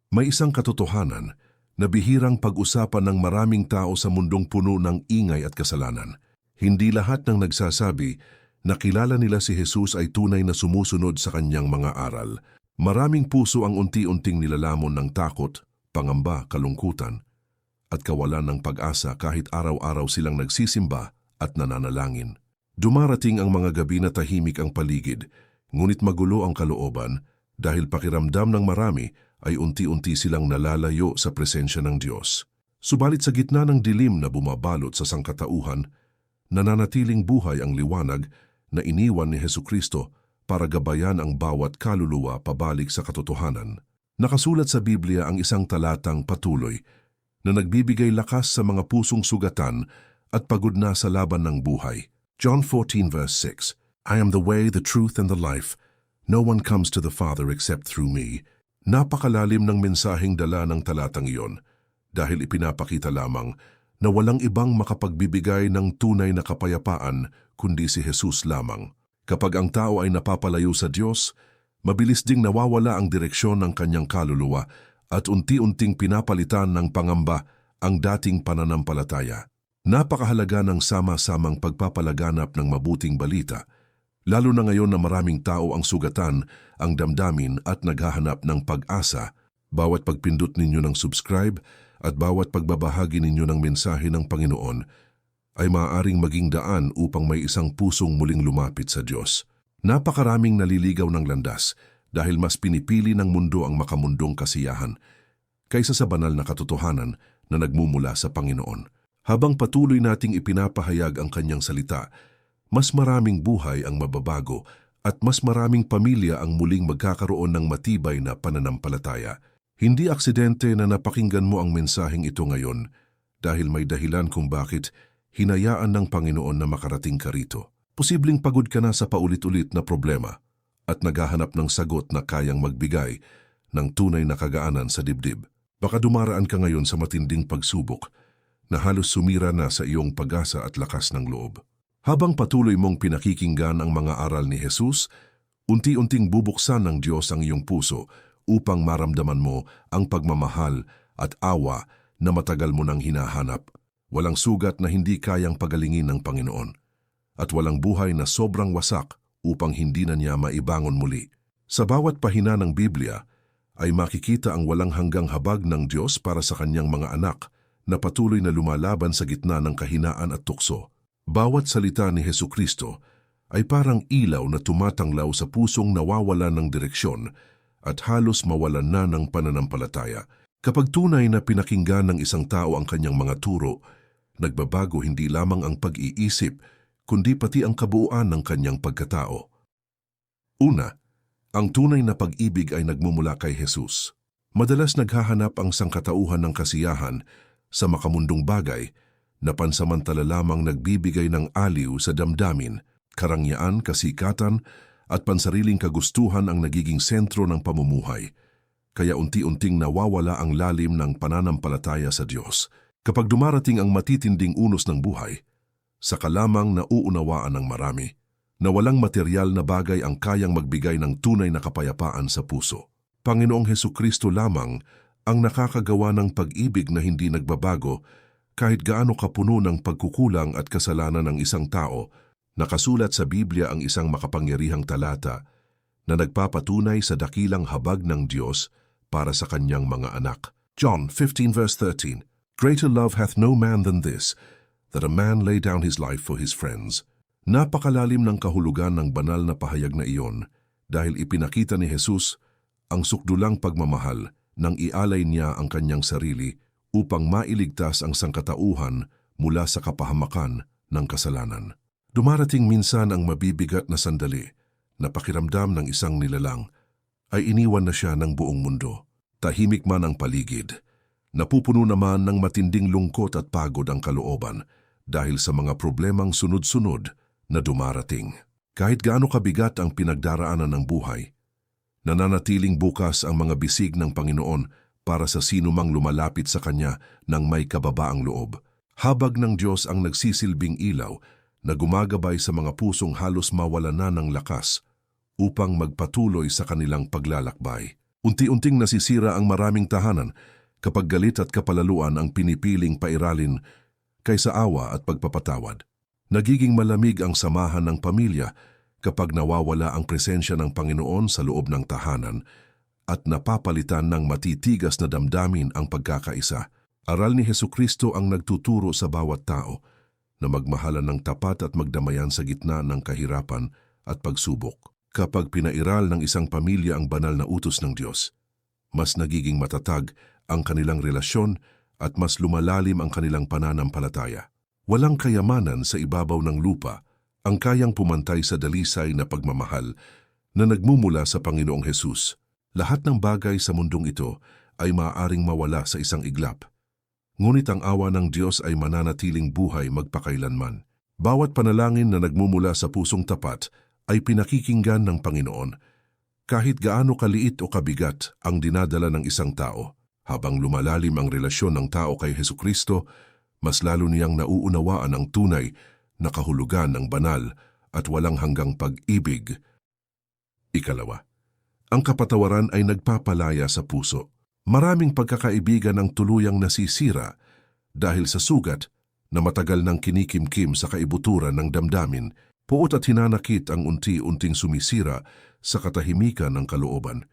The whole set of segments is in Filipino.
May isang katotohanan na bihirang pag-usapan ng maraming tao sa mundong puno ng ingay at kasalanan. Hindi lahat ng nagsasabi na kilala nila si Jesus ay tunay na sumusunod sa kanyang mga aral. Maraming puso ang unti-unting nilalamon ng takot, pangamba, kalungkutan, at kawalan ng pag-asa kahit araw-araw silang nagsisimba at nananalangin. Dumarating ang mga gabi na tahimik ang paligid, ngunit magulo ang kalooban dahil pakiramdam ng marami ay unti-unti silang nalalayo sa presensya ng Diyos. Subalit sa gitna ng dilim na bumabalot sa sangkatauhan, nananatiling buhay ang liwanag na iniwan ni Hesukristo para gabayan ang bawat kaluluwa pabalik sa katotohanan. Nakasulat sa Biblia ang isang talatang patuloy na nagbibigay lakas sa mga pusong sugatan at pagod na sa laban ng buhay. John 14 verse 6, I am the way, the truth, and the life. No one comes to the Father except through me. Napakalalim ng mensaheng dala ng talatang iyon dahil ipinapakita lamang na walang ibang makapagbibigay ng tunay na kapayapaan kundi si Jesus lamang. Kapag ang tao ay napapalayo sa Diyos, mabilis ding nawawala ang direksyon ng kanyang kaluluwa at unti-unting pinapalitan ng pangamba ang dating pananampalataya. Napakahalaga ng sama-samang pagpapalaganap ng mabuting balita, lalo na ngayon na maraming tao ang sugatan, ang damdamin at naghahanap ng pag-asa. Bawat pagpindot ninyo ng subscribe at bawat pagbabahagi ninyo ng mensahe ng Panginoon ay maaaring maging daan upang may isang pusong muling lumapit sa Diyos. Napakaraming naliligaw ng landas dahil mas pinipili ng mundo ang makamundong kasiyahan kaysa sa banal na katotohanan na nagmumula sa Panginoon. Habang patuloy nating ipinapahayag ang kanyang salita, mas maraming buhay ang mababago at mas maraming pamilya ang muling magkakaroon ng matibay na pananampalataya. Hindi aksidente na napakinggan mo ang mensaheng ito ngayon dahil may dahilan kung bakit hinayaan ng Panginoon na makarating ka rito. Posibleng pagod ka na sa paulit-ulit na problema at naghahanap ng sagot na kayang magbigay ng tunay na kagaanan sa dibdib. Baka dumaraan ka ngayon sa matinding pagsubok na halos sumira na sa iyong pag-asa at lakas ng loob. Habang patuloy mong pinakikinggan ang mga aral ni Jesus, unti-unting bubuksan ng Diyos ang iyong puso upang maramdaman mo ang pagmamahal at awa na matagal mo nang hinahanap. Walang sugat na hindi kayang pagalingin ng Panginoon at walang buhay na sobrang wasak upang hindi na niya maibangon muli. Sa bawat pahina ng Biblia ay makikita ang walang hanggang habag ng Diyos para sa kanyang mga anak na patuloy na lumalaban sa gitna ng kahinaan at tukso. Bawat salita ni Hesukristo ay parang ilaw na tumatanglaw sa pusong nawawalan ng direksyon at halos mawalan na ng pananampalataya. Kapag tunay na pinakinggan ng isang tao ang kanyang mga turo, nagbabago hindi lamang ang pag-iisip, kundi pati ang kabuuan ng kanyang pagkatao. Una, ang tunay na pag-ibig ay nagmumula kay Jesus. Madalas naghahanap ang sangkatauhan ng kasiyahan sa makamundong bagay na pansamantala lamang nagbibigay ng aliw sa damdamin, karangyaan, kasikatan at pansariling kagustuhan ang nagiging sentro ng pamumuhay. Kaya unti-unting nawawala ang lalim ng pananampalataya sa Diyos. Kapag dumarating ang matitinding unos ng buhay, saka lamang nauunawaan ng marami na walang material na bagay ang kayang magbigay ng tunay na kapayapaan sa puso. Panginoong Hesukristo lamang ang nakakagawa ng pag-ibig na hindi nagbabago kahit gaano kapuno ng pagkukulang at kasalanan ng isang tao. Nakasulat sa Biblia ang isang makapangyarihang talata na nagpapatunay sa dakilang habag ng Diyos para sa kanyang mga anak. John 15 verse 13, Greater love hath no man than this, that a man lay down his life for his friends. Napakalalim ng kahulugan ng banal na pahayag na iyon dahil ipinakita ni Jesus ang sukdulang pagmamahal nang ialay niya ang kanyang sarili upang mailigtas ang sangkatauhan mula sa kapahamakan ng kasalanan. Dumarating minsan ang mabibigat na sandali na pakiramdam ng isang nilalang ay iniwan na siya ng buong mundo. Tahimik man ang paligid, napupuno naman ng matinding lungkot at pagod ang kalooban dahil sa mga problemang sunod-sunod na dumarating. Kahit gaano kabigat ang pinagdaraanan ng buhay, nananatiling bukas ang mga bisig ng Panginoon para sa sino mang lumalapit sa Kanya ng may kababaang loob. Habag ng Diyos ang nagsisilbing ilaw na gumagabay sa mga pusong halos mawala na ng lakas upang magpatuloy sa kanilang paglalakbay. Unti-unting nasisira ang maraming tahanan kapag galit at kapalaluan ang pinipiling pairalin kaysa awa at pagpapatawad. Nagiging malamig ang samahan ng pamilya kapag nawawala ang presensya ng Panginoon sa loob ng tahanan at napapalitan ng matitigas na damdamin ang pagkakaisa. Aral ni Hesukristo ang nagtuturo sa bawat tao na magmahalan ng tapat at magdamayan sa gitna ng kahirapan at pagsubok. Kapag pinairal ng isang pamilya ang banal na utos ng Diyos, mas nagiging matatag ang kanilang relasyon at mas lumalalim ang kanilang pananampalataya. Walang kayamanan sa ibabaw ng lupa ang kayang pumantay sa dalisay na pagmamahal na nagmumula sa Panginoong Hesus. Lahat ng bagay sa mundong ito ay maaaring mawala sa isang iglap. Ngunit ang awa ng Diyos ay mananatiling buhay magpakailanman. Bawat panalangin na nagmumula sa pusong tapat ay pinakikinggan ng Panginoon, kahit gaano kaliit o kabigat ang dinadala ng isang tao. Habang lumalalim ang relasyon ng tao kay Hesukristo, mas lalo niyang nauunawaan ang tunay na kahulugan ng banal at walang hanggang pag-ibig. Ikalawa, ang kapatawaran ay nagpapalaya sa puso. Maraming pagkakaibigan ang tuluyang nasisira dahil sa sugat na matagal nang kinikimkim sa kaibuturan ng damdamin. Puot at hinanakit ang unti-unting sumisira sa katahimikan ng kalooban,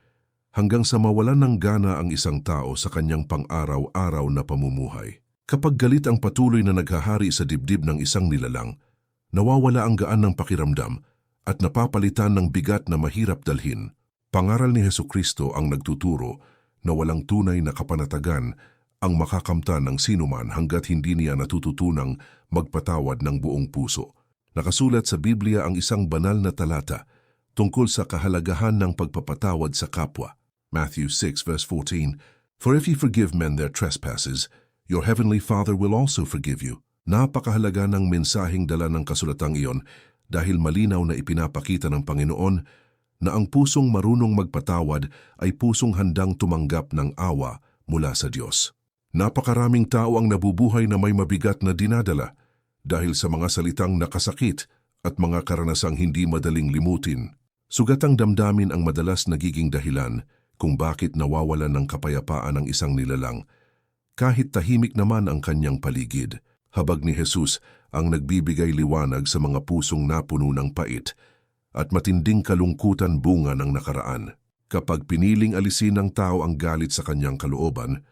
hanggang sa mawalan ng gana ang isang tao sa kanyang pang-araw-araw na pamumuhay. Kapag galit ang patuloy na naghahari sa dibdib ng isang nilalang, nawawala ang gaan ng pakiramdam at napapalitan ng bigat na mahirap dalhin. Pangaral ni Hesukristo ang nagtuturo na walang tunay na kapanatagan ang makakamtan ng sinuman hanggat hindi niya natututunang magpatawad ng buong puso. Nakasulat sa Biblia ang isang banal na talata tungkol sa kahalagahan ng pagpapatawad sa kapwa. Matthew 6 verse 14, "For if ye forgive men their trespasses, your heavenly Father will also forgive you." Napakahalaga ng mensaheng dala ng kasulatang iyon dahil malinaw na ipinapakita ng Panginoon na ang pusong marunong magpatawad ay pusong handang tumanggap ng awa mula sa Diyos. Napakaraming tao ang nabubuhay na may mabigat na dinadala dahil sa mga salitang nakasakit at mga karanasang hindi madaling limutin. Sugatang damdamin ang madalas nagiging dahilan kung bakit nawawalan ng kapayapaan ang isang nilalang, kahit tahimik naman ang kanyang paligid. Habag ni Jesus ang nagbibigay liwanag sa mga pusong napuno ng pait at matinding kalungkutan bunga ng nakaraan. Kapag piniling alisin ng tao ang galit sa kanyang kalooban,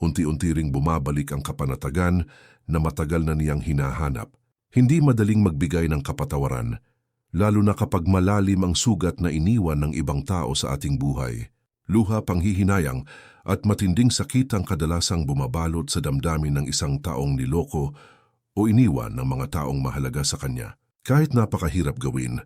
unti-unti ring bumabalik ang kapanatagan na matagal na niyang hinahanap. Hindi madaling magbigay ng kapatawaran, lalo na kapag malalim ang sugat na iniwan ng ibang tao sa ating buhay. Luha, panghihinayang at matinding sakit ang kadalasang bumabalot sa damdamin ng isang taong niloko o iniwan ng mga taong mahalaga sa kanya. Kahit napakahirap gawin,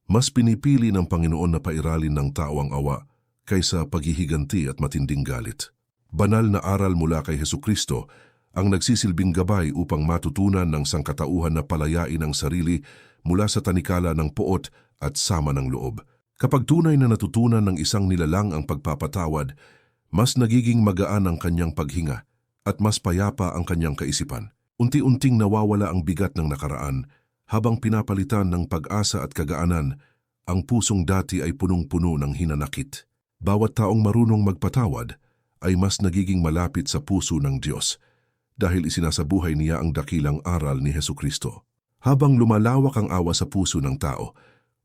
mas pinipili ng Panginoon na pairalin ng tao ang awa kaysa paghihiganti at matinding galit. Banal na aral mula kay Hesukristo ang nagsisilbing gabay upang matutunan ng sangkatauhan na palayain ang sarili mula sa tanikala ng poot at sama ng loob. Kapag tunay na natutunan ng isang nilalang ang pagpapatawad, mas nagiging magaan ang kanyang paghinga at mas payapa ang kanyang kaisipan. Unti-unting nawawala ang bigat ng nakaraan habang pinapalitan ng pag-asa at kagaanan. Ang pusong dati ay punong-puno ng hinanakit. Bawat taong marunong magpatawad ay mas nagiging malapit sa puso ng Diyos dahil isinasabuhay niya ang dakilang aral ni Hesukristo. Habang lumalawak ang awa sa puso ng tao,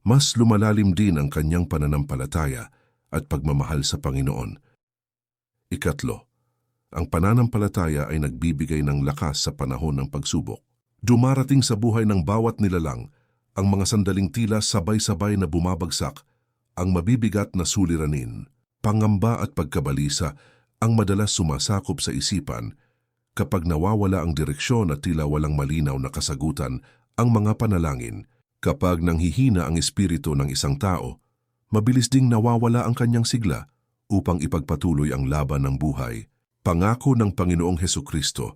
mas lumalalim din ang kanyang pananampalataya at pagmamahal sa Panginoon. Ikatlo, ang pananampalataya ay nagbibigay ng lakas sa panahon ng pagsubok. Dumarating sa buhay ng bawat nilalang ang mga sandaling tila sabay-sabay na bumabagsak, ang mabibigat na suliranin, pangamba at pagkabalisa ang madalas sumasakop sa isipan. Kapag nawawala ang direksyon at tila walang malinaw na kasagutan ang mga panalangin, kapag nanghihina ang espiritu ng isang tao, mabilis ding nawawala ang kanyang sigla upang ipagpatuloy ang laban ng buhay. Pangako ng Panginoong Hesukristo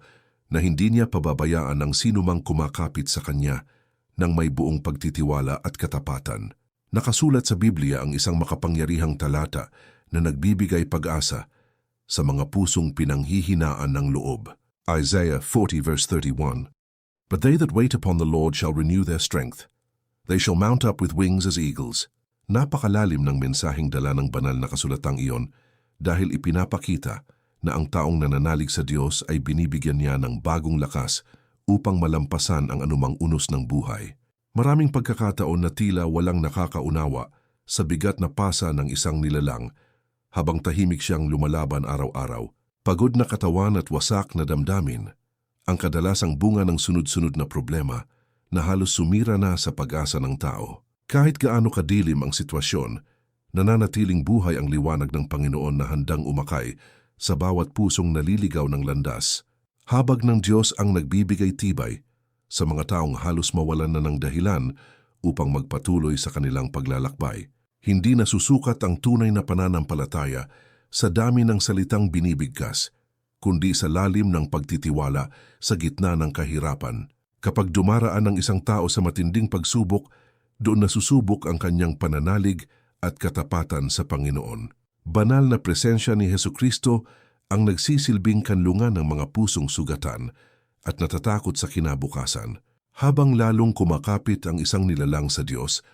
na hindi niya pababayaan ang sinumang kumakapit sa Kanya ng may buong pagtitiwala at katapatan. Nakasulat sa Biblia ang isang makapangyarihang talata na nagbibigay pag-asa sa mga pusong pinanghihinaan ng loob. Isaiah 40 verse 31. "But they that wait upon the Lord shall renew their strength. They shall mount up with wings as eagles." Napakalalim ng mensaheng dala ng banal na kasulatang iyon dahil ipinapakita na ang taong nananalig sa Diyos ay binibigyan niya ng bagong lakas upang malampasan ang anumang unos ng buhay. Maraming pagkakataon na tila walang nakakaunawa sa bigat na pasa ng isang nilalang habang tahimik siyang lumalaban araw-araw. Pagod na katawan at wasak na damdamin ang kadalasang bunga ng sunod-sunod na problema na halos sumira na sa pag-asa ng tao. Kahit gaano kadilim ang sitwasyon, nananatiling buhay ang liwanag ng Panginoon na handang umakay sa bawat pusong naliligaw ng landas. Habag ng Diyos ang nagbibigay tibay sa mga taong halos mawalan na ng dahilan upang magpatuloy sa kanilang paglalakbay. Hindi nasusukat ang tunay na pananampalataya sa dami ng salitang binibigkas, kundi sa lalim ng pagtitiwala sa gitna ng kahirapan. Kapag dumaraan ang isang tao sa matinding pagsubok, doon nasusubok ang kanyang pananalig at katapatan sa Panginoon. Banal na presensya ni Hesukristo ang nagsisilbing kanlungan ng mga pusong sugatan at natatakot sa kinabukasan. Habang lalong kumakapit ang isang nilalang sa Diyos,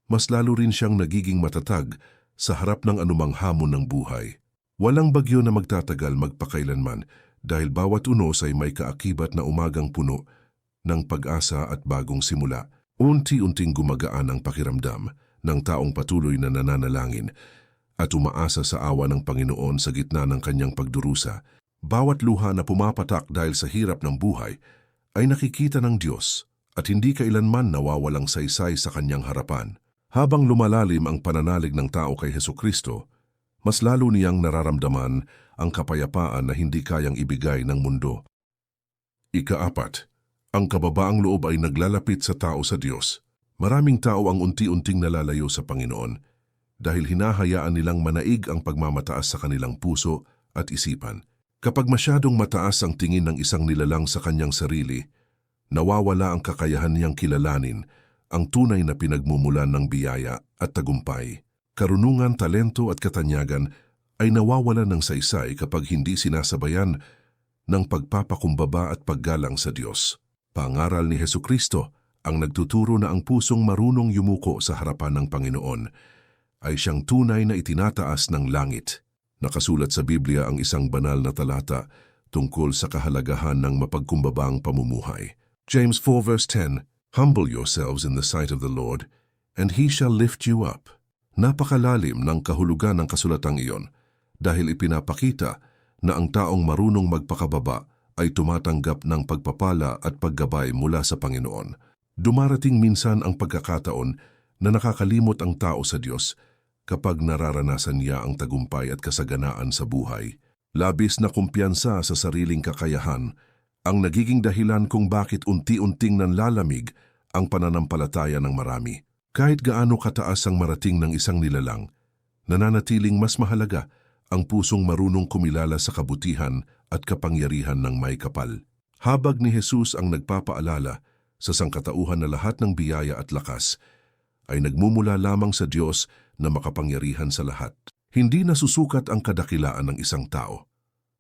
mas lalo rin siyang nagiging matatag sa harap ng anumang hamon ng buhay. Walang bagyo na magtatagal magpakailanman dahil bawat unos ay may kaakibat na umagang puno ng pag-asa at bagong simula. Unti-unting gumagaan ang pakiramdam ng taong patuloy na nananalangin at umaasa sa awa ng Panginoon sa gitna ng kanyang pagdurusa. Bawat luha na pumapatak dahil sa hirap ng buhay ay nakikita ng Diyos at hindi kailanman nawawalang saysay sa kanyang harapan. Habang lumalalim ang pananalig ng tao kay Hesukristo, mas lalo niyang nararamdaman ang kapayapaan na hindi kayang ibigay ng mundo. Ika-4, ang kababaang loob ay naglalapit sa tao sa Diyos. Maraming tao ang unti-unting nalalayo sa Panginoon dahil hinahayaan nilang manaig ang pagmamataas sa kanilang puso at isipan. Kapag masyadong mataas ang tingin ng isang nilalang sa kanyang sarili, nawawala ang kakayahan niyang kilalanin ang tunay na pinagmumulan ng biyaya at tagumpay. Karunungan, talento at katanyagan ay nawawalan ng saysay kapag hindi sinasabayan ng pagpapakumbaba at paggalang sa Diyos. Pangaral ni Hesukristo ang nagtuturo na ang pusong marunong yumuko sa harapan ng Panginoon ay siyang tunay na itinataas ng langit. Nakasulat sa Biblia ang isang banal na talata tungkol sa kahalagahan ng mapagkumbabang pamumuhay. James 4 verse 10, Humble yourselves in the sight of the Lord, and He shall lift you up. Napakalalim ng kahulugan ng kasulatang iyon dahil ipinapakita na ang taong marunong magpakababa ay tumatanggap ng pagpapala at paggabay mula sa Panginoon. Dumarating minsan ang pagkakataon na nakakalimot ang tao sa Diyos kapag nararanasan niya ang tagumpay at kasaganaan sa buhay. Labis na kumpiyansa sa sariling kakayahan ang nagiging dahilan kung bakit unti-unting nanlalamig ang pananampalataya ng marami. Kahit gaano kataas ang marating ng isang nilalang, nananatiling mas mahalaga ang pusong marunong kumilala sa kabutihan at kapangyarihan ng may kapal. Habag ni Jesus ang nagpapaalala sa sangkatauhan na lahat ng biyaya at lakas ay nagmumula lamang sa Diyos na makapangyarihan sa lahat. Hindi nasusukat ang kadakilaan ng isang tao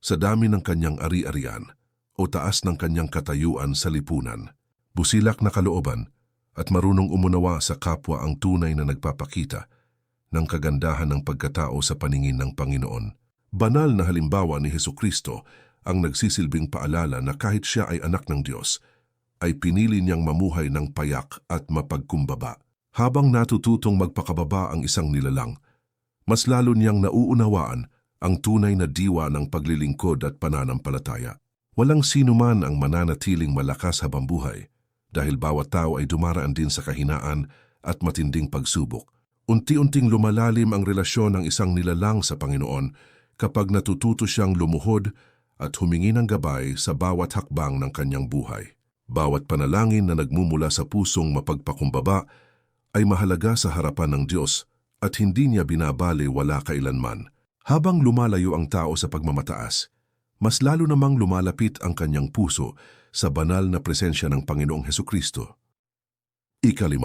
sa dami ng kanyang ari-arian o taas ng kanyang katayuan sa lipunan. Busilak na kalooban at marunong umunawa sa kapwa ang tunay na nagpapakita ng kagandahan ng pagkatao sa paningin ng Panginoon. Banal na halimbawa ni Hesukristo ang nagsisilbing paalala na kahit siya ay anak ng Diyos, ay pinili niyang mamuhay ng payak at mapagkumbaba. Habang natututong magpakababa ang isang nilalang, mas lalo niyang nauunawaan ang tunay na diwa ng paglilingkod at pananampalataya. Walang sino man ang mananatiling malakas habang buhay dahil bawat tao ay dumaraan din sa kahinaan at matinding pagsubok. Unti-unting lumalalim ang relasyon ng isang nilalang sa Panginoon kapag natututo siyang lumuhod at humingi ng gabay sa bawat hakbang ng kanyang buhay. Bawat panalangin na nagmumula sa pusong mapagpakumbaba ay mahalaga sa harapan ng Diyos at hindi niya binabali wala kailanman. Habang lumalayo ang tao sa pagmamataas, mas lalo namang lumalapit ang kanyang puso sa banal na presensya ng Panginoong Hesukristo. Ika-5,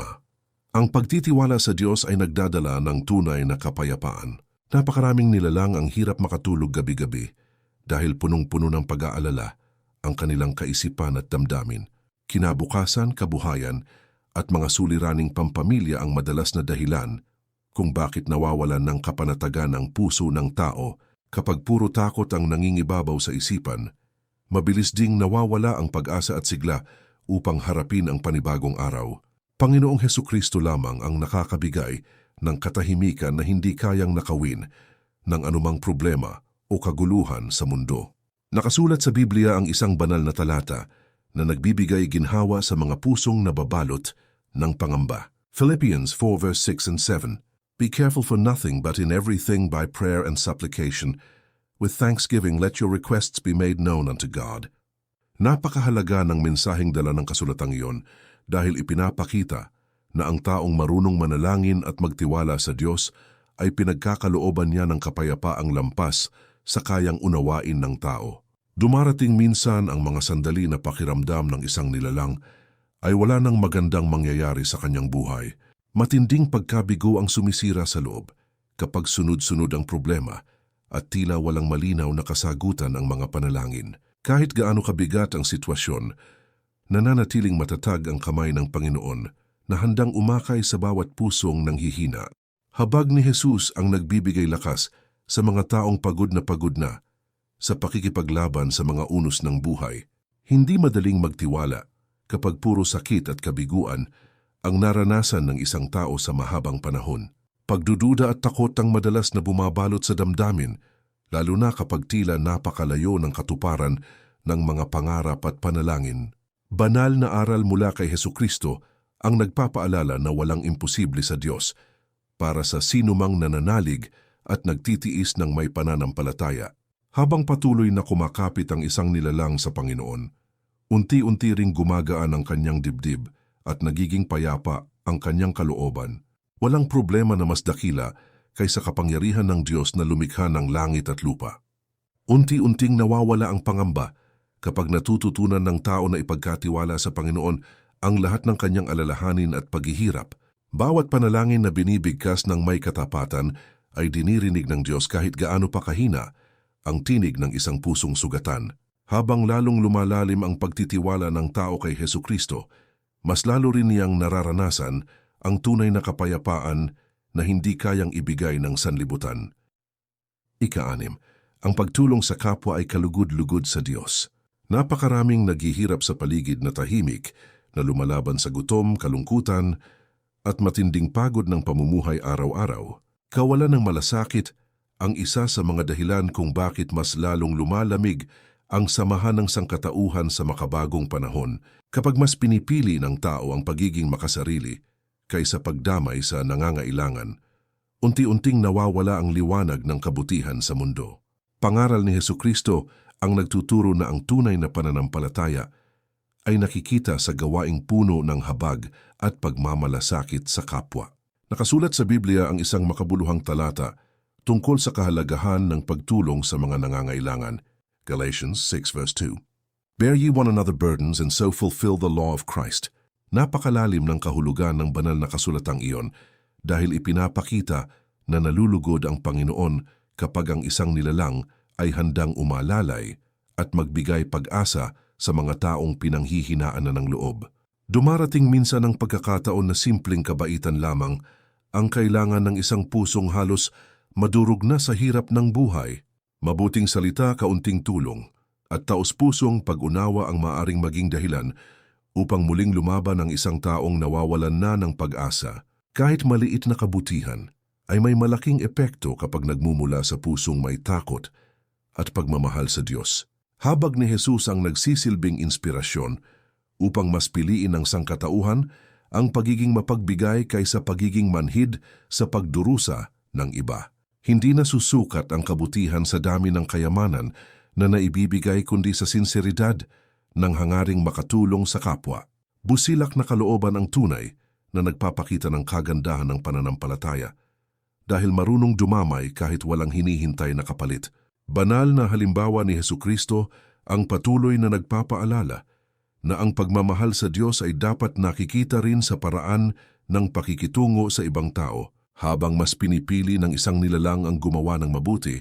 ang pagtitiwala sa Diyos ay nagdadala ng tunay na kapayapaan. Napakaraming nilalang ang hirap makatulog gabi-gabi dahil punong-puno ng pag-aalala ang kanilang kaisipan at damdamin. Kinabukasan, kabuhayan, at mga suliraning pampamilya ang madalas na dahilan kung bakit nawawalan ng kapanatagan ang puso ng tao Kapag puro takot ang nangingibabaw sa isipan, mabilis ding nawawala ang pag-asa at sigla upang harapin ang panibagong araw. Panginoong Hesukristo lamang ang nakakabigay ng katahimikan na hindi kayang nakawin ng anumang problema o kaguluhan sa mundo. Nakasulat sa Biblia ang isang banal na talata na nagbibigay ginhawa sa mga pusong nababalot ng pangamba. Philippians 4 verse 6 and 7. Be careful for nothing but in everything by prayer and supplication. With thanksgiving let your requests be made known unto God. Napakahalaga ng mensaheng dala ng kasulatang iyon dahil ipinapakita na ang taong marunong manalangin at magtiwala sa Diyos ay pinagkakalooban niya ng kapayapaang lampas sa kayang unawain ng tao. Dumarating minsan ang mga sandali na pakiramdam ng isang nilalang ay wala nang magandang mangyayari sa kanyang buhay. Matinding pagkabigo ang sumisira sa loob kapag sunod-sunod ang problema at tila walang malinaw na kasagutan ang mga panalangin. Kahit gaano kabigat ang sitwasyon, nananatiling matatag ang kamay ng Panginoon na handang umakay sa bawat pusong nanghihina. Habag ni Jesus ang nagbibigay lakas sa mga taong pagod na sa pakikipaglaban sa mga unos ng buhay. Hindi madaling magtiwala kapag puro sakit at kabiguan ang naranasan ng isang tao sa mahabang panahon. Pagdududa at takot ang madalas na bumabalot sa damdamin, lalo na kapag tila napakalayo ng katuparan ng mga pangarap at panalangin. Banal na aral mula kay Hesukristo ang nagpapaalala na walang imposible sa Diyos para sa sinumang nananalig at nagtitiis ng may pananampalataya. Habang patuloy na kumakapit ang isang nilalang sa Panginoon, unti-unti ring gumagaan ang kanyang dibdib at nagiging payapa ang kanyang kalooban. Walang problema na mas dakila kaysa kapangyarihan ng Diyos na lumikha ng langit at lupa. Unti-unting nawawala ang pangamba kapag natututunan ng tao na ipagkatiwala sa Panginoon ang lahat ng kanyang alalahanin at paghihirap. Bawat panalangin na binibigkas ng may katapatan ay dinirinig ng Diyos kahit gaano pa kahina ang tinig ng isang pusong sugatan. Habang lalong lumalalim ang pagtitiwala ng tao kay Hesukristo, mas lalo rin niyang nararanasan ang tunay na kapayapaan na hindi kayang ibigay ng sanlibutan. Ika-6, ang pagtulong sa kapwa ay kalugod-lugod sa Diyos. Napakaraming naghihirap sa paligid na tahimik na lumalaban sa gutom, kalungkutan at matinding pagod ng pamumuhay araw-araw. Kawalan ng malasakit ang isa sa mga dahilan kung bakit mas lalong lumalamig ang samahan ng sangkatauhan sa makabagong panahon kapag mas pinipili ng tao ang pagiging makasarili kaysa pagdamay sa nangangailangan. Unti-unting nawawala ang liwanag ng kabutihan sa mundo. Pangaral ni Hesukristo ang nagtuturo na ang tunay na pananampalataya ay nakikita sa gawaing puno ng habag at pagmamalasakit sa kapwa. Nakasulat sa Biblia ang isang makabuluhang talata tungkol sa kahalagahan ng pagtulong sa mga nangangailangan. Galatians 6 verse 2. Bear ye one another burdens and so fulfill the law of Christ. Napakalalim ng kahulugan ng banal na kasulatang iyon dahil ipinapakita na nalulugod ang Panginoon kapag ang isang nilalang ay handang umalalay at magbigay pag-asa sa mga taong pinanghihinaan na ng loob. Dumarating minsan ang pagkakataon na simpleng kabaitan lamang ang kailangan ng isang pusong halos madurog na sa hirap ng buhay. Mabuting salita, kaunting tulong, at taos-pusong pag-unawa ang maaring maging dahilan upang muling lumaban ang isang taong nawawalan na ng pag-asa. Kahit maliit na kabutihan, ay may malaking epekto kapag nagmumula sa pusong may takot at pagmamahal sa Diyos. Habag ni Jesus ang nagsisilbing inspirasyon upang mas piliin ng sangkatauhan ang pagiging mapagbigay kaysa pagiging manhid sa pagdurusa ng iba. Hindi na susukat ang kabutihan sa dami ng kayamanan na naibibigay kundi sa sinseridad ng hangaring makatulong sa kapwa. Busilak na kalooban ang tunay na nagpapakita ng kagandahan ng pananampalataya dahil marunong dumamay kahit walang hinihintay na kapalit. Banal na halimbawa ni Hesukristo ang patuloy na nagpapaalala na ang pagmamahal sa Diyos ay dapat nakikita rin sa paraan ng pakikitungo sa ibang tao. Habang mas pinipili ng isang nilalang ang gumawa ng mabuti,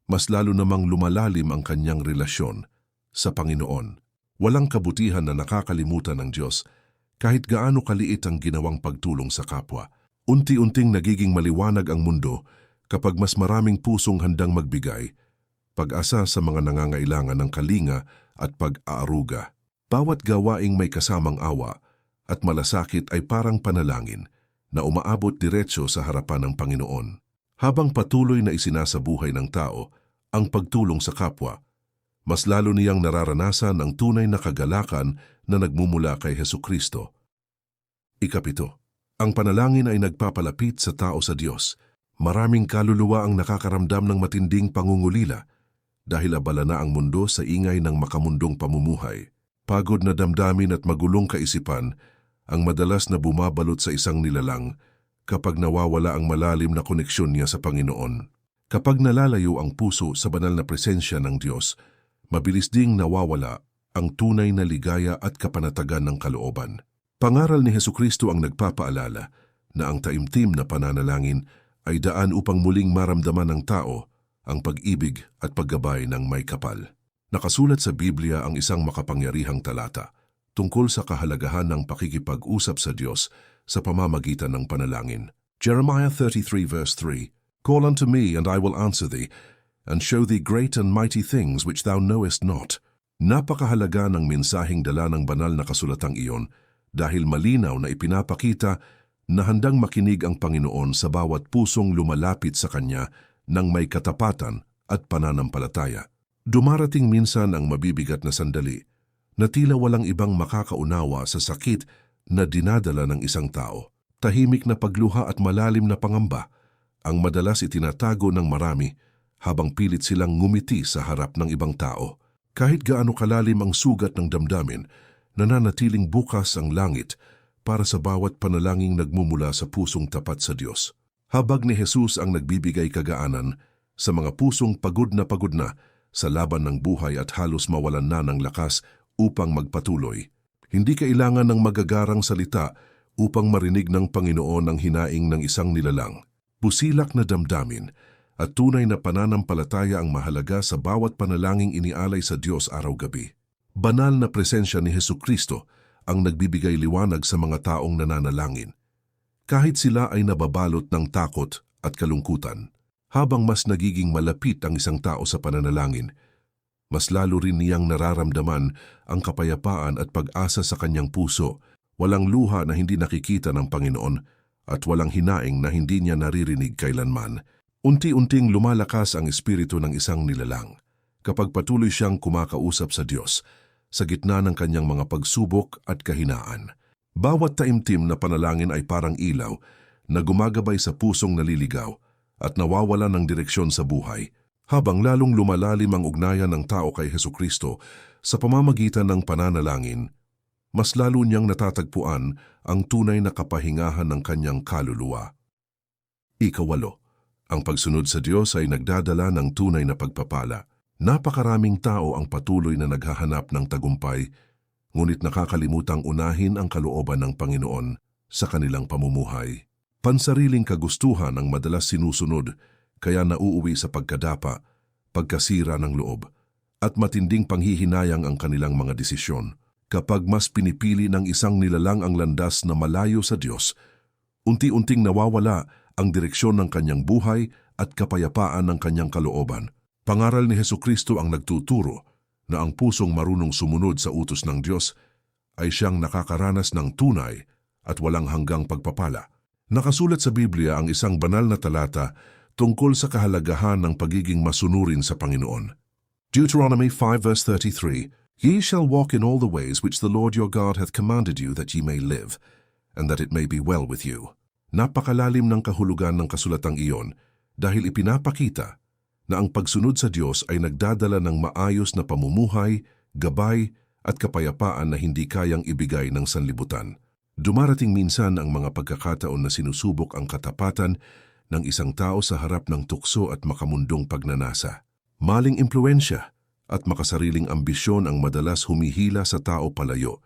mas lalo namang lumalalim ang kanyang relasyon sa Panginoon. Walang kabutihan na nakakalimutan ng Diyos kahit gaano kaliit ang ginawang pagtulong sa kapwa. Unti-unting nagiging maliwanag ang mundo kapag mas maraming pusong handang magbigay pag-asa sa mga nangangailangan ng kalinga at pag-aaruga. Bawat gawaing may kasamang awa at malasakit ay parang panalangin na umaabot diretso sa harapan ng Panginoon. Habang patuloy na isinasabuhay ng tao ang pagtulong sa kapwa, mas lalo niyang nararanasan ang tunay na kagalakan na nagmumula kay Hesukristo. Ikapito, ang panalangin ay nagpapalapit sa tao sa Diyos. Maraming kaluluwa ang nakakaramdam ng matinding pangungulila dahil abala na ang mundo sa ingay ng makamundong pamumuhay. Pagod na damdamin at magulong kaisipan ang madalas na bumabalot sa isang nilalang kapag nawawala ang malalim na koneksyon niya sa Panginoon. Kapag nalalayo ang puso sa banal na presensya ng Diyos, mabilis ding nawawala ang tunay na ligaya at kapanatagan ng kalooban. Pangaral ni Hesukristo ang nagpapaalala na ang taimtim na pananalangin ay daan upang muling maramdaman ng tao ang pag-ibig at paggabay ng may kapal. Nakasulat sa Biblia ang isang makapangyarihang talata tungkol sa kahalagahan ng pakikipag-usap sa Diyos sa pamamagitan ng panalangin. Jeremiah 33 verse 3, "Call unto me, and I will answer thee, and show thee great and mighty things which thou knowest not." Napakahalaga ng mensaheng dala ng banal na kasulatang iyon dahil malinaw na ipinapakita na handang makinig ang Panginoon sa bawat pusong lumalapit sa Kanya ng may katapatan at pananampalataya. Dumarating minsan ang mabibigat na sandali na tila walang ibang makakaunawa sa sakit na dinadala ng isang tao. Tahimik na pagluha at malalim na pangamba ang madalas itinatago ng marami habang pilit silang ngumiti sa harap ng ibang tao. Kahit gaano kalalim ang sugat ng damdamin, nananatiling bukas ang langit para sa bawat panalangin nagmumula sa pusong tapat sa Diyos. Habag ni Jesus ang nagbibigay kagaanan sa mga pusong pagod na sa laban ng buhay at halos mawalan na ng lakas upang magpatuloy. Hindi kailangan ng magagarang salita upang marinig ng Panginoon ang hinaing ng isang nilalang. Busilak na damdamin at tunay na pananampalataya ang mahalaga sa bawat panalangin inialay sa Diyos araw-gabi. Banal na presensya ni Hesukristo ang nagbibigay liwanag sa mga taong nananalangin, kahit sila ay nababalot ng takot at kalungkutan. Habang mas nagiging malapit ang isang tao sa pananalangin, mas lalo rin niyang nararamdaman ang kapayapaan at pag-asa sa kanyang puso. Walang luha na hindi nakikita ng Panginoon at walang hinaing na hindi niya naririnig kailanman. Unti-unting lumalakas ang espiritu ng isang nilalang kapag patuloy siyang kumakausap sa Diyos sa gitna ng kanyang mga pagsubok at kahinaan. Bawat taimtim na panalangin ay parang ilaw na gumagabay sa pusong naliligaw at nawawala ng direksyon sa buhay, habang lalong lumalalim ang ugnayan ng tao kay Hesukristo sa pamamagitan ng pananalangin, mas lalo niyang natatagpuan ang tunay na kapahingahan ng kanyang kaluluwa. Ikawalo, ang pagsunod sa Diyos ay nagdadala ng tunay na pagpapala. Napakaraming tao ang patuloy na naghahanap ng tagumpay, ngunit nakakalimutang unahin ang kalooban ng Panginoon sa kanilang pamumuhay. Pansariling kagustuhan ang madalas sinusunod, kaya nauuwi sa pagkadapa, pagkasira ng loob, at matinding panghihinayang ang kanilang mga desisyon. Kapag mas pinipili ng isang nilalang ang landas na malayo sa Diyos, unti-unting nawawala ang direksyon ng kanyang buhay at kapayapaan ng kanyang kalooban. Pangaral ni Hesukristo ang nagtuturo na ang pusong marunong sumunod sa utos ng Diyos ay siyang nakakaranas ng tunay at walang hanggang pagpapala. Nakasulat sa Biblia ang isang banal na talata tungkol sa kahalagahan ng pagiging masunurin sa Panginoon. Deuteronomy 5 verse 33, "Ye shall walk in all the ways which the Lord your God hath commanded you, that ye may live, and that it may be well with you." Napakalalim ng kahulugan ng kasulatang iyon dahil ipinapakita na ang pagsunod sa Diyos ay nagdadala ng maayos na pamumuhay, gabay at kapayapaan na hindi kayang ibigay ng sanlibutan. Dumarating minsan ang mga pagkakataon na sinusubok ang katapatan ng isang tao sa harap ng tukso at makamundong pagnanasa. Maling impluensya at makasariling ambisyon ang madalas humihila sa tao palayo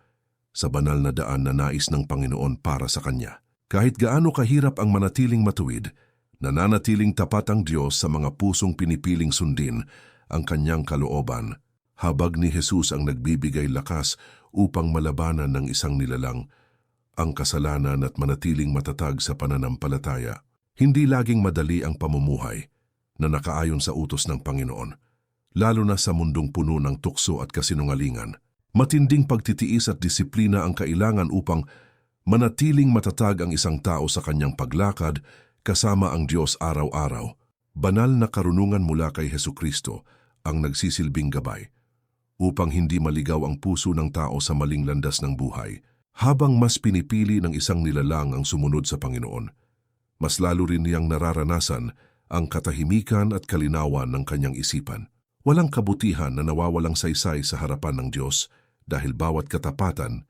sa banal na daan na nais ng Panginoon para sa Kanya. Kahit gaano kahirap ang manatiling matuwid, nananatiling tapat ang Diyos sa mga pusong pinipiling sundin ang Kanyang kalooban. Habag ni Jesus ang nagbibigay lakas upang malabanan ng isang nilalang ang kasalanan at manatiling matatag sa pananampalataya. Hindi laging madali ang pamumuhay na nakaayon sa utos ng Panginoon. lalo na sa mundong puno ng tukso at kasinungalingan. Matinding pagtitiis at disiplina ang kailangan upang manatiling matatag ang isang tao sa kanyang paglakad kasama ang Diyos araw-araw. Banal na karunungan mula kay Hesukristo ang nagsisilbing gabay upang hindi maligaw ang puso ng tao sa maling landas ng buhay. Habang mas pinipili ng isang nilalang ang sumunod sa Panginoon, mas lalo rin niyang nararanasan ang katahimikan at kalinawan ng kanyang isipan. Walang kabutihan na nawawalang saysay sa harapan ng Diyos dahil bawat katapatan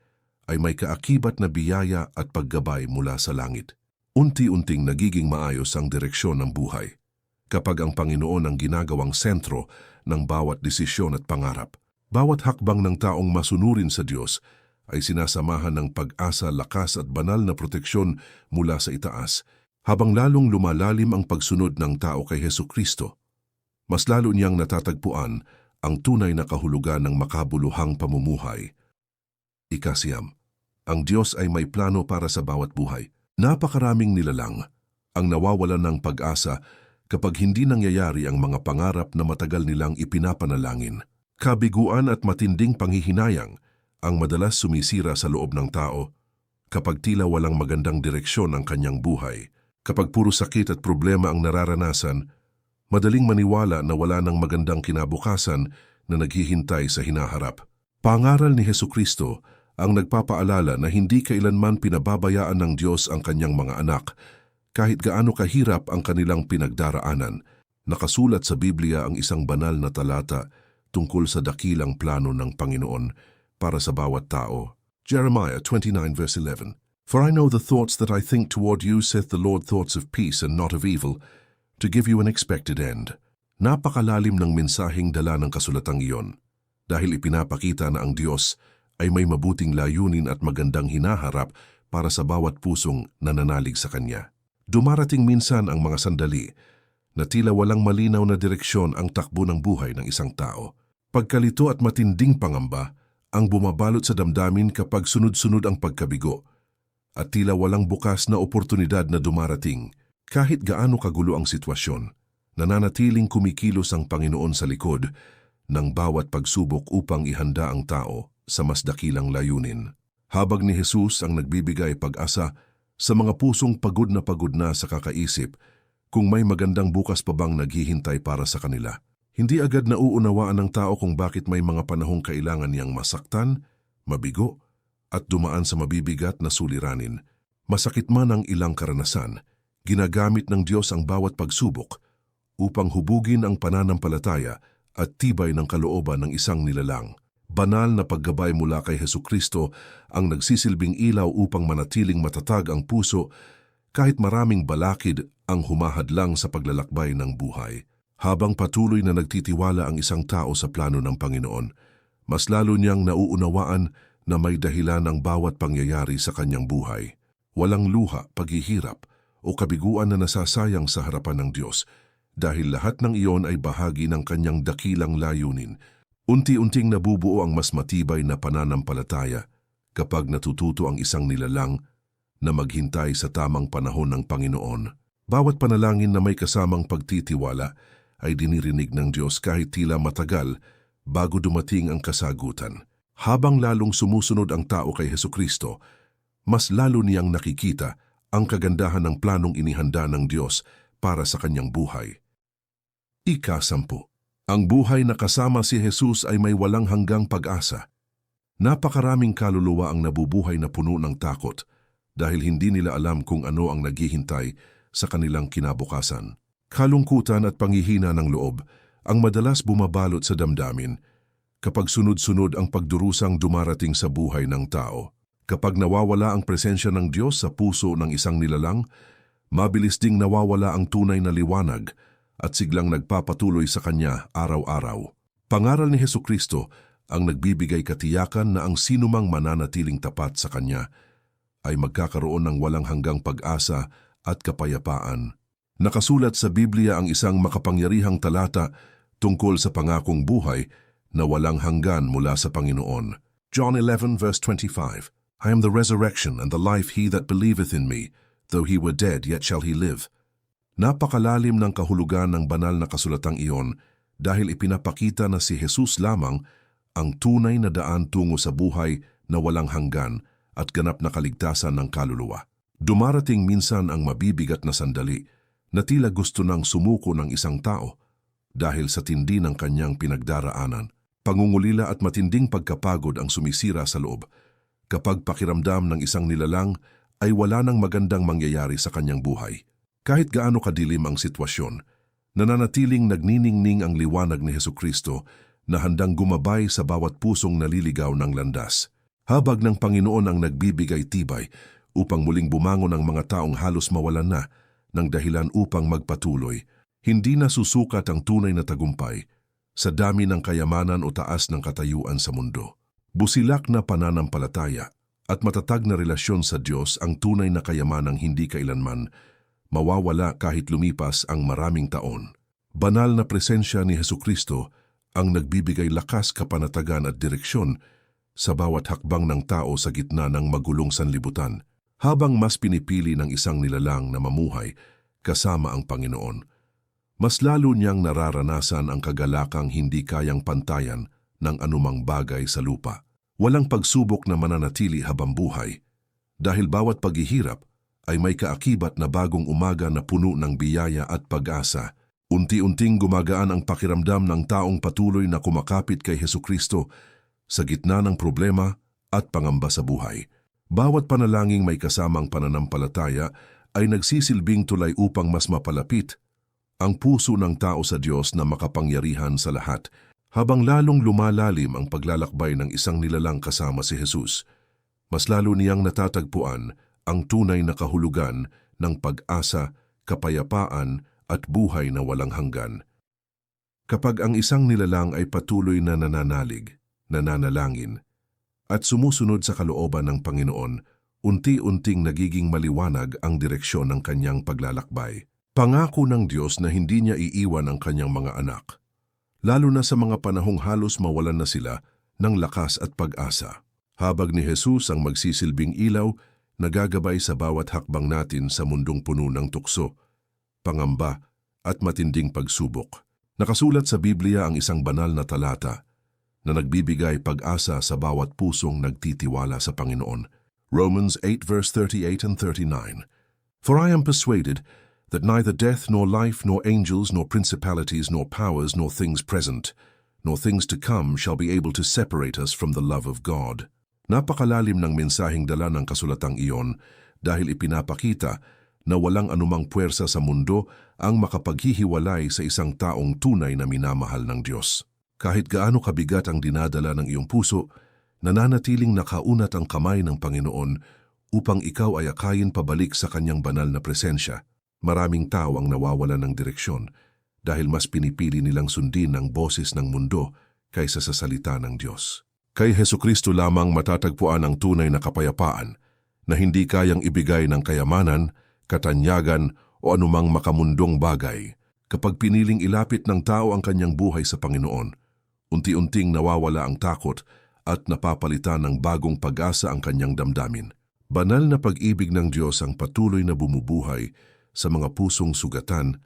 ay may kaakibat na biyaya at paggabay mula sa langit. Unti-unting nagiging maayos ang direksyon ng buhay kapag ang Panginoon ang ginagawang sentro ng bawat desisyon at pangarap. Bawat hakbang ng taong masunurin sa Diyos ay sinasamahan ng pag-asa, lakas at banal na proteksyon mula sa itaas. Habang lalong lumalalim ang pagsunod ng tao kay Hesukristo, mas lalo niyang natatagpuan ang tunay na kahulugan ng makabuluhang pamumuhay. Ikasiyam, ang Diyos ay may plano para sa bawat buhay. Napakaraming nilalang ang nawawalan ng pag-asa kapag hindi nangyayari ang mga pangarap na matagal nilang ipinapanalangin. Kabiguan at matinding panghihinayang ang madalas sumisira sa loob ng tao kapag tila walang magandang direksyon ang kanyang buhay. Kapag puro sakit at problema ang nararanasan, madaling maniwala na wala ng magandang kinabukasan na naghihintay sa hinaharap. Pangaral ni Hesukristo ang nagpapaalala na hindi kailanman pinababayaan ng Diyos ang kanyang mga anak kahit gaano kahirap ang kanilang pinagdaraanan. Nakasulat sa Biblia ang isang banal na talata tungkol sa dakilang plano ng Panginoon para sa bawat tao. Jeremiah 29 verse 11. For I know the thoughts that I think toward you, saith the Lord, thoughts of peace and not of evil, to give you an expected end. Napakalalim ng mensaheng dala ng kasulatang iyon, dahil ipinapakita na ang Diyos ay may mabuting layunin at magandang hinaharap para sa bawat pusong nananalig sa Kanya. Dumarating minsan ang mga sandali na tila walang malinaw na direksyon ang takbo ng buhay ng isang tao. Pagkalito at matinding pangamba ang bumabalot sa damdamin kapag sunod-sunod ang pagkabigo at tila walang bukas na oportunidad na dumarating. Kahit gaano kagulo ang sitwasyon, nananatiling kumikilos ang Panginoon sa likod ng bawat pagsubok upang ihanda ang tao sa mas dakilang layunin. Habag ni Jesus ang nagbibigay pag-asa sa mga pusong pagod na sa kakaisip kung may magandang bukas pa bang naghihintay para sa kanila. Hindi agad nauunawaan ng tao kung bakit may mga panahong kailangan niyang masaktan, mabigo, at dumaan sa mabibigat na suliranin. Masakit man ang ilang karanasan, ginagamit ng Diyos ang bawat pagsubok upang hubugin ang pananampalataya at tibay ng kalooban ng isang nilalang. Banal na paggabay mula kay Hesukristo ang nagsisilbing ilaw upang manatiling matatag ang puso kahit maraming balakid ang humahadlang sa paglalakbay ng buhay. Habang patuloy na nagtitiwala ang isang tao sa plano ng Panginoon, mas lalo niyang nauunawaan na may dahilan ang bawat pangyayari sa kanyang buhay. Walang luha, paghihirap, o kabiguan na nasasayang sa harapan ng Diyos dahil lahat ng iyon ay bahagi ng kanyang dakilang layunin. Unti-unting nabubuo ang mas matibay na pananampalataya kapag natututo ang isang nilalang na maghintay sa tamang panahon ng Panginoon. Bawat panalangin na may kasamang pagtitiwala ay dinirinig ng Diyos kahit tila matagal bago dumating ang kasagutan. Habang lalong sumusunod ang tao kay Hesukristo, mas lalo niyang nakikita ang kagandahan ng planong inihanda ng Diyos para sa kanyang buhay. Ika-10. Ang buhay na kasama si Jesus ay may walang hanggang pag-asa. Napakaraming kaluluwa ang nabubuhay na puno ng takot dahil hindi nila alam kung ano ang naghihintay sa kanilang kinabukasan. Kalungkutan at panghihina ng loob ang madalas bumabalot sa damdamin kapag sunod-sunod ang pagdurusang dumarating sa buhay ng tao. Kapag nawawala ang presensya ng Diyos sa puso ng isang nilalang, mabilis ding nawawala ang tunay na liwanag at siglang nagpapatuloy sa Kanya araw-araw. Pangaral ni Hesukristo ang nagbibigay katiyakan na ang sinumang mananatiling tapat sa Kanya ay magkakaroon ng walang hanggang pag-asa at kapayapaan. Nakasulat sa Biblia ang isang makapangyarihang talata tungkol sa pangakong buhay na walang hanggan mula sa Panginoon. John 11 verse 25. I am the resurrection and the life. He that believeth in me, though he were dead, yet shall he live. Napakalalim ng kahulugan ng banal na kasulatang iyon dahil ipinapakita na si Jesus lamang ang tunay na daan tungo sa buhay na walang hanggan at ganap na kaligtasan ng kaluluwa. Dumarating minsan ang mabibigat na sandali na tila gusto nang sumuko ng isang tao dahil sa tindi ng kanyang pinagdaraanan. Pangungulila at matinding pagkapagod ang sumisira sa loob kapag pakiramdam ng isang nilalang ay wala nang magandang mangyayari sa kanyang buhay. Kahit gaano kadilim ang sitwasyon, nananatiling nagniningning ang liwanag ni Hesukristo na handang gumabay sa bawat pusong naliligaw ng landas. Habag ng Panginoon ang nagbibigay tibay upang muling bumangon ang mga taong halos mawalan na ng dahilan upang magpatuloy. Hindi na susukat ang tunay na tagumpay sa dami ng kayamanan o taas ng katayuan sa mundo. Busilak na pananampalataya at matatag na relasyon sa Diyos ang tunay na kayamanang hindi kailanman mawawala kahit lumipas ang maraming taon. Banal na presensya ni Hesukristo ang nagbibigay lakas, kapanatagan at direksyon sa bawat hakbang ng tao sa gitna ng magulong sanlibutan. Habang mas pinipili ng isang nilalang na mamuhay kasama ang Panginoon, mas lalo niyang nararanasan ang kagalakang hindi kayang pantayan ng anumang bagay sa lupa. Walang pagsubok na mananatili habang buhay dahil bawat paghihirap ay may kaakibat na bagong umaga na puno ng biyaya at pag-asa. Unti-unting gumagaan ang pakiramdam ng taong patuloy na kumakapit kay Hesukristo sa gitna ng problema at pangamba sa buhay. Bawat panalangin may kasamang pananampalataya ay nagsisilbing tulay upang mas mapalapit ang puso ng tao sa Diyos na makapangyarihan sa lahat. Habang lalong lumalalim ang paglalakbay ng isang nilalang kasama si Jesus, mas lalo niyang natatagpuan ang tunay na kahulugan ng pag-asa, kapayapaan at buhay na walang hanggan. Kapag ang isang nilalang ay patuloy na nananalig, nananalangin, at sumusunod sa kalooban ng Panginoon, unti-unting nagiging maliwanag ang direksyon ng kanyang paglalakbay. Pangako ng Diyos na hindi niya iiwan ang kanyang mga anak, lalo na sa mga panahong halos mawalan na sila ng lakas at pag-asa. Habag ni Jesus ang magsisilbing ilaw na gagabay sa bawat hakbang natin sa mundong puno ng tukso, pangamba at matinding pagsubok. Nakasulat sa Biblia ang isang banal na talata na nagbibigay pag-asa sa bawat pusong nagtitiwala sa Panginoon. Romans 8 verse 38 and 39. For I am persuaded that neither death nor life nor angels nor principalities nor powers nor things present nor things to come shall be able to separate us from the love of God. Napakalalim ng mensaheng dala ng kasulatang iyon dahil ipinapakita na walang anumang puwersa sa mundo ang makapaghihiwalay sa isang taong tunay na minamahal ng Diyos. Kahit gaano kabigat ang dinadala ng iyong puso, nananatiling nakaunat ang kamay ng Panginoon upang ikaw ay akayin pabalik sa kanyang banal na presensya. Maraming tao ang nawawalan ng direksyon dahil mas pinipili nilang sundin ang boses ng mundo kaysa sa salita ng Diyos. Kay Hesukristo lamang matatagpuan ang tunay na kapayapaan na hindi kayang ibigay ng kayamanan, katanyagan o anumang makamundong bagay. Kapag piniling ilapit ng tao ang kanyang buhay sa Panginoon, unti-unting nawawala ang takot at napapalitan ng bagong pag-asa ang kanyang damdamin. Banal na pag-ibig ng Diyos ang patuloy na bumubuhay sa mga pusong sugatan,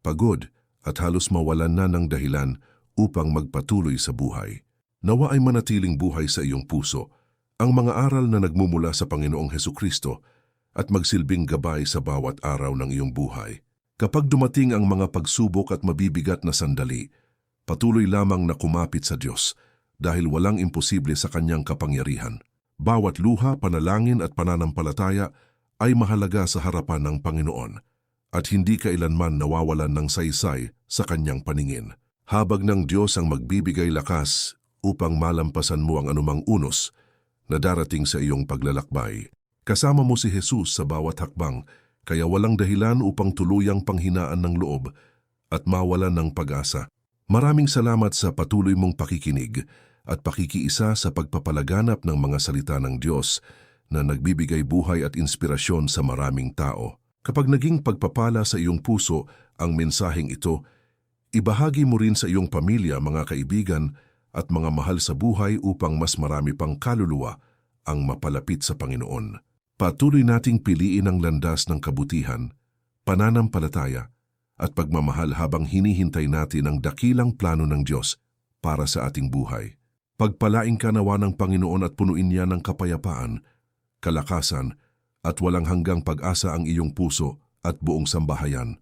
pagod at halos mawalan na ng dahilan upang magpatuloy sa buhay. Nawa ay manatiling buhay sa iyong puso ang mga aral na nagmumula sa Panginoong Hesukristo at magsilbing gabay sa bawat araw ng iyong buhay. Kapag dumating ang mga pagsubok at mabibigat na sandali, patuloy lamang na kumapit sa Diyos dahil walang imposible sa kanyang kapangyarihan. Bawat luha, panalangin at pananampalataya ay mahalaga sa harapan ng Panginoon at hindi kailanman nawawalan ng saysay sa kanyang paningin. Habag ng Diyos ang magbibigay lakas upang malampasan mo ang anumang unos na darating sa iyong paglalakbay. Kasama mo si Jesus sa bawat hakbang, kaya walang dahilan upang tuluyang panghinaan ng loob at mawalan ng pag-asa. Maraming salamat sa patuloy mong pakikinig at pakikiisa sa pagpapalaganap ng mga salita ng Diyos na nagbibigay buhay at inspirasyon sa maraming tao. Kapag naging pagpapala sa iyong puso ang mensaheng ito, ibahagi mo rin sa iyong pamilya, mga kaibigan at mga mahal sa buhay upang mas marami pang kaluluwa ang mapalapit sa Panginoon. Patuloy nating piliin ang landas ng kabutihan, pananampalataya at pagmamahal habang hinihintay natin ang dakilang plano ng Diyos para sa ating buhay. Pagpalain ka nawa ng Panginoon at punuin niya ng kapayapaan, kalakasan at walang hanggang pag-asa ang iyong puso at buong sambahayan.